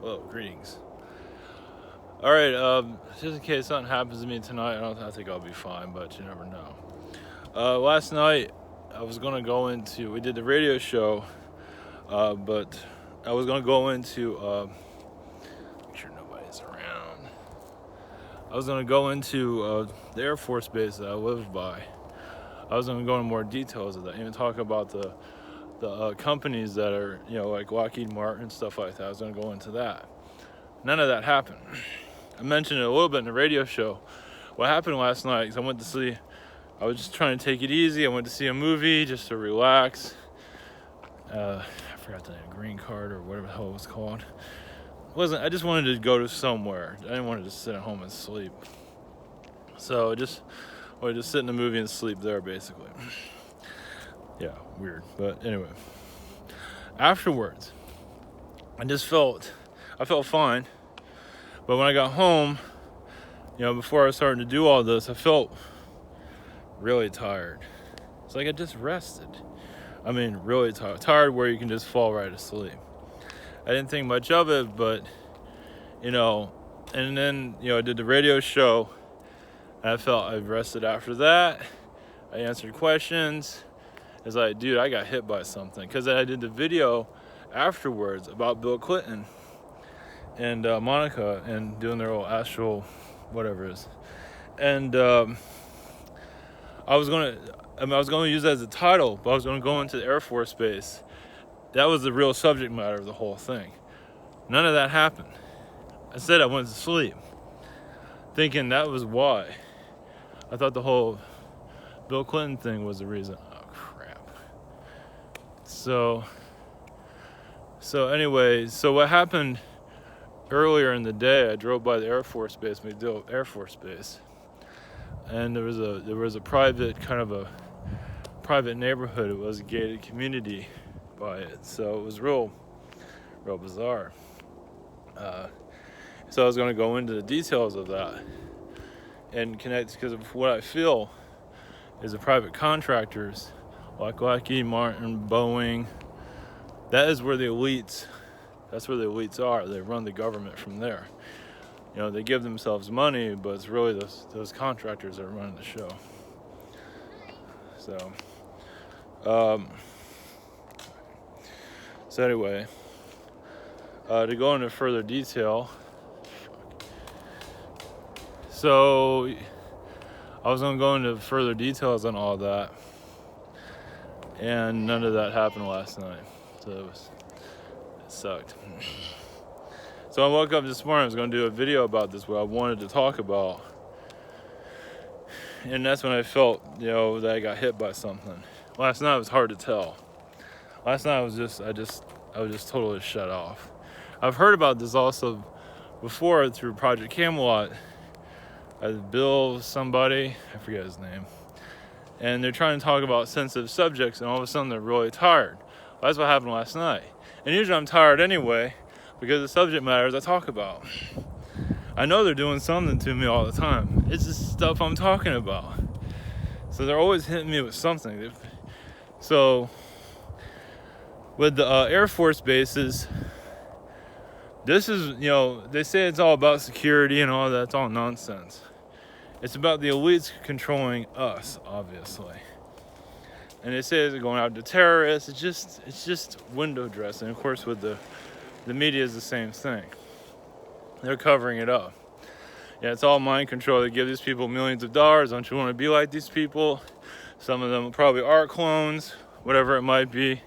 Well, greetings. All right, just in case something happens to me tonight, I think I'll be fine, but you never know. Last night, I was going to go into, we did the radio show, but I was going to go into, make sure nobody's around. I was going to go into the Air Force Base that I live by. I was going to go into more details of that, even talk about the companies that are, like Lockheed Martin and stuff like that. I was going to go into that. None of that happened. I mentioned it a little bit in the radio show. What happened last night is I was just trying to take it easy. I went to see a movie just to relax. I forgot the name, Green Card or whatever the hell it was called. I just wanted to go to somewhere. I didn't want to just sit at home and sleep. So I just wanted to sit in the movie and sleep there, basically. Yeah, weird. But anyway, afterwards, I felt fine. But when I got home, before I was starting to do all this, I felt really tired. It's like I just rested. I mean, really tired. Tired where you can just fall right asleep. I didn't think much of it, but, and then, I did the radio show. And I felt I rested after that. I answered questions. It's like, dude, I got hit by something. Because I did the video afterwards about Bill Clinton and Monica and doing their old astral whatever it is. And I was going to use that as a title, but I was going to go into the Air Force Base. That was the real subject matter of the whole thing. None of that happened. Instead, I went to sleep, thinking that was why. I thought the whole Bill Clinton thing was the reason. Oh, crap. So anyway, what happened earlier in the day, I drove by the Air Force Base, MacDill Air Force Base, and there was a private neighborhood. It was a gated community by it, so it was real bizarre. So I was going to go into the details of that and connect, because of what I feel is the private contractors like Lockheed Martin, Boeing. That's where the elites are. They run the government from there. They give themselves money, but it's really those contractors that are running the show. So anyway, to go into further detail, so I was going to go into further details on all that, and none of that happened last night. So it sucked. So I woke up this morning, I was going to do a video about this, what I wanted to talk about. And that's when I felt, that I got hit by something. Last night it was hard to tell. Last night I was just totally shut off. I've heard about this also before through Project Camelot. Bill somebody, I forget his name. And they're trying to talk about sensitive subjects, and all of a sudden they're really tired. Well, that's what happened last night. And usually I'm tired anyway, because the subject matters I talk about. I know they're doing something to me all the time. It's just stuff I'm talking about. So they're always hitting me with something. So with the Air Force bases, this is, they say it's all about security and all that. It's all nonsense. It's about the elites controlling us, obviously. And they say they're going out to terrorists. It's just window dressing. Of course, with the media is the same thing. They're covering it up. Yeah, it's all mind control. They give these people millions of dollars. Don't you want to be like these people? Some of them probably are clones, whatever it might be.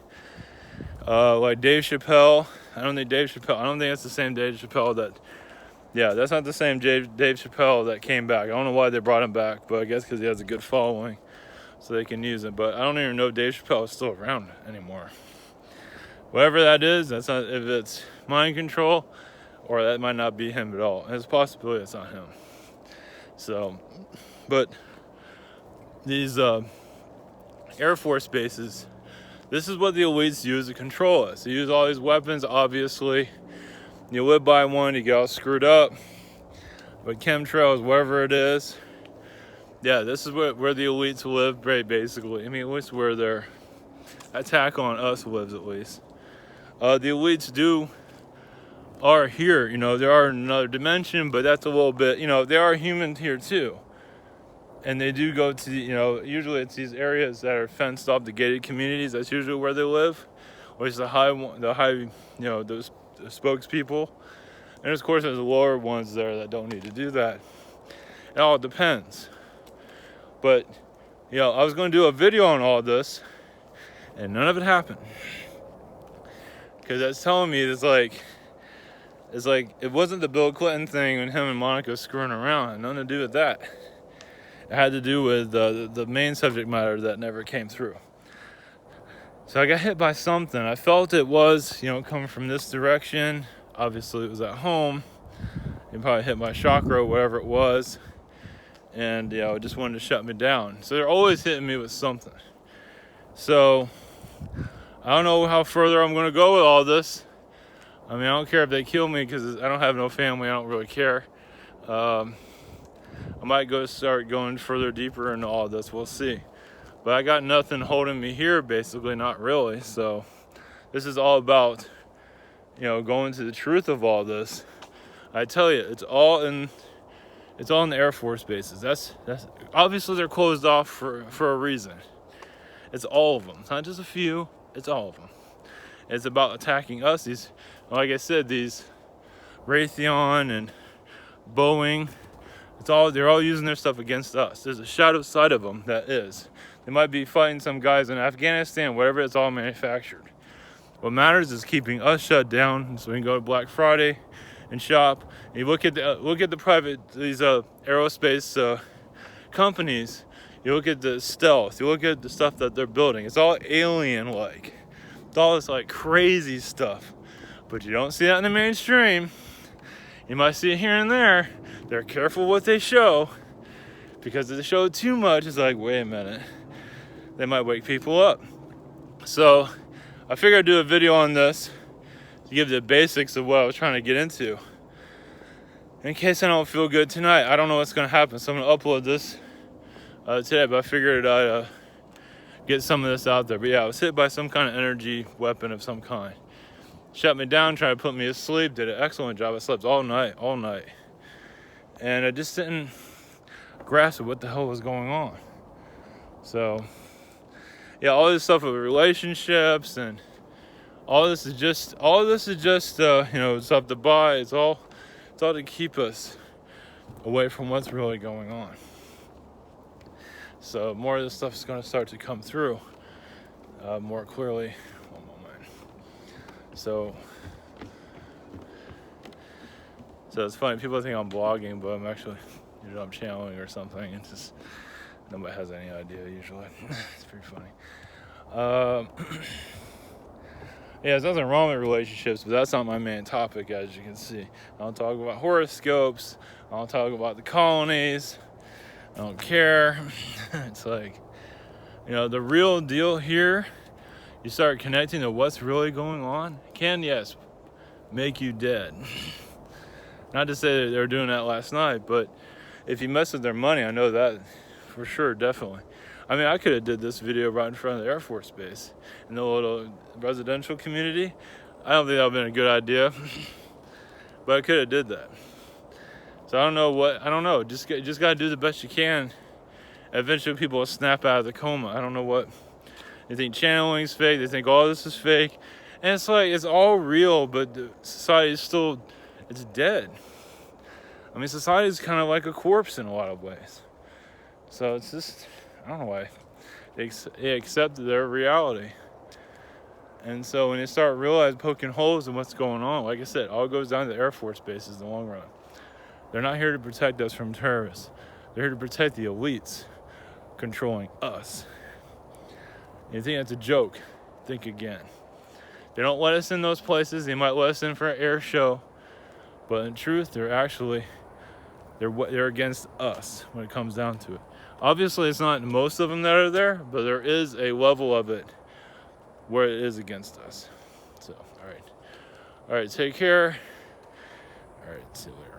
Like Dave Chappelle. I don't think that's the same Dave Chappelle that's not the same Dave Chappelle that came back. I don't know why they brought him back, but I guess because he has a good following, so they can use it. But I don't even know if Dave Chappelle is still around anymore. Whatever that is, that's not, if it's mind control, or that might not be him at all. There's a possibility it's not him. So, but these Air Force bases, this is what the elites use to control us. They use all these weapons, obviously. You live by one, you get all screwed up. But chemtrails, whatever it is, yeah, this is where the elites live, basically. I mean, at least where their attack on us lives, at least. The elites do are here. You know, there are another dimension, but that's a little bit, you know, they are humans here too. And they do go to, you know, usually it's these areas that are fenced off, the gated communities. That's usually where they live, or it's the high, you know, the spokespeople. And of course, there's the lower ones there that don't need to do that. It all depends. But, you know, I was going to do a video on all this, and none of it happened. Because that's telling me it's like it wasn't the Bill Clinton thing when him and Monica screwing around. It had nothing to do with that. It had to do with the main subject matter that never came through. So I got hit by something. I felt it was, you know, coming from this direction. Obviously, it was at home. It probably hit my chakra, whatever it was. And, you know, it just wanted to shut me down. So they're always hitting me with something. So I don't know how further I'm going to go with all this. I mean, I don't care if they kill me because I don't have no family. I don't really care. I might start going further deeper into all this. We'll see. But I got nothing holding me here, basically, not really. So this is all about, you know, going to the truth of all this. I tell you, it's all in the Air Force bases. That's obviously they're closed off for a reason. It's all of them. It's not just a few. It's all of them. It's about attacking us. These, like I said, these Raytheon and Boeing. They're all using their stuff against us. There's a shadow side of them that is. They might be fighting some guys in Afghanistan, whatever. It's all manufactured. What matters is keeping us shut down, so we can go to Black Friday and shop. And you look at the private, these aerospace companies. You look at the stealth. You look at the stuff that they're building. It's all alien-like. It's all this like crazy stuff, but you don't see that in the mainstream. You might see it here and there. They're careful what they show, because if they show too much, it's like, wait a minute, they might wake people up. So I figured I'd do a video on this to give the basics of what I was trying to get into. In case I don't feel good tonight, I don't know what's going to happen. So I'm going to upload this today, but I figured I'd get some of this out there. But yeah, I was hit by some kind of energy weapon of some kind. Shut me down, tried to put me to sleep, did an excellent job. I slept all night. And I just didn't grasp what the hell was going on. So, yeah, all this stuff with relationships and all this is just you know, stuff to buy. It's all to keep us away from what's really going on. So more of this stuff is going to start to come through more clearly. One moment. So it's funny. People think I'm blogging, but I'm actually, you know, I'm channeling or something. It's just nobody has any idea usually. It's pretty funny. Yeah, there's nothing wrong with relationships, but that's not my main topic, as you can see. I don't talk about horoscopes. I don't talk about the colonies. I don't care. It's like, you know, the real deal here, you start connecting to what's really going on, can, yes, make you dead. Not to say that they were doing that last night, but if you mess with their money, I know that for sure, definitely. I mean, I could have did this video right in front of the Air Force Base in the little residential community. I don't think that would have been a good idea, but I could have did that. So I don't know. Just got to do the best you can. Eventually people will snap out of the coma. I don't know what. They think channeling's fake. They think all this is fake. And it's like, it's all real, but the society is still, it's dead. I mean, society is kind of like a corpse in a lot of ways. So it's just, I don't know why. They accept their reality. And so when they start realizing, poking holes in what's going on, like I said, all goes down to the Air Force bases in the long run. They're not here to protect us from terrorists. They're here to protect the elites controlling us. You think that's a joke? Think again. They don't let us in those places. They might let us in for an air show. But in truth, they're against us when it comes down to it. Obviously, it's not most of them that are there, but there is a level of it where it is against us. So, all right, take care. All right, see you later.